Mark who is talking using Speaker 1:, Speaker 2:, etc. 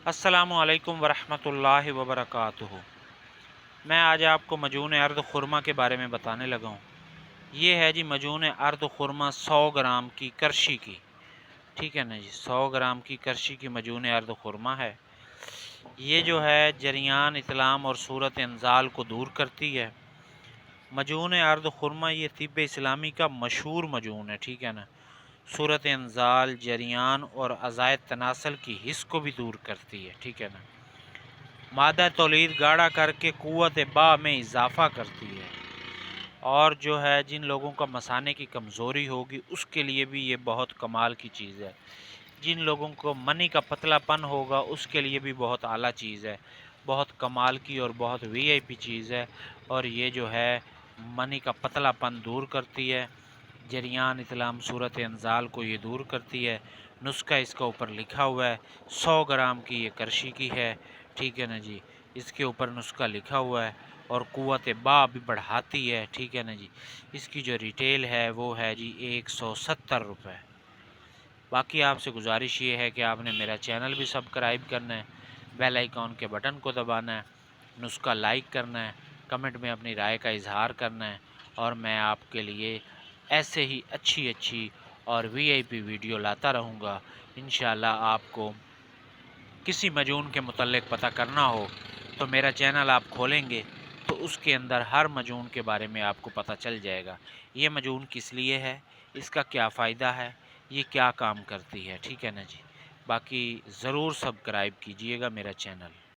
Speaker 1: अस्सलामुअलैकुम वरहमतुल्लाहि वबरकातुहू। मैं आज आपको मजून अर्द खुरमा के बारे में बताने लगा हूँ। ये है जी मजून अर्द खुरमा 100 ग्राम की करशी की, ठीक है ना जी। 100 ग्राम की करशी की मजून अर्द खुरमा है। ये जो है जरियान, इतलाम और सूरत इंजाल को दूर करती है। मजून अर्द खुरमा ये तिब्ब इस्लामी का मशहूर मजून है, ठीक है ना। सूरत इंजाल, जरियान और अज़ायद तनासल की हिस्स को भी दूर करती है, ठीक है ना। मादा तौलीद गाढ़ा करके क़ुव्वत बा में इजाफ़ा करती है। और जो है जिन लोगों का मसाने की कमज़ोरी होगी उसके लिए भी ये बहुत कमाल की चीज़ है। जिन लोगों को मनी का पतलापन होगा उसके लिए भी बहुत आला चीज़ है, बहुत कमाल की और बहुत वीआईपी चीज़ है। और ये जो है मनी का पतलापन दूर करती है। जरियान, इतलाम, सूरत इंजाल को ये दूर करती है। नुस्खा इसका ऊपर लिखा हुआ है। 100 ग्राम की ये करशी की है, ठीक है ना जी। इसके ऊपर नुस्खा लिखा हुआ है और क़ुव्वत बा भी बढ़ाती है, ठीक है ना जी। इसकी जो रिटेल है वो है जी 170 रुपये। बाकी आपसे गुजारिश ये है कि आपने मेरा चैनल भी सब्सक्राइब करना है, बेल आइकॉन के बटन को दबाना है, नुस्खा लाइक करना है, कमेंट में अपनी राय का इजहार करना है। और मैं आपके लिए ऐसे ही अच्छी अच्छी और वीआईपी वीडियो लाता रहूँगा। इंशाल्लाह आपको किसी मजून के मुतल्लिक़ पता करना हो तो मेरा चैनल आप खोलेंगे तो उसके अंदर हर मजून के बारे में आपको पता चल जाएगा। ये मजून किस लिए है, इसका क्या फ़ायदा है, ये क्या काम करती है, ठीक है ना जी। बाकी ज़रूर सब्सक्राइब कीजिएगा मेरा चैनल।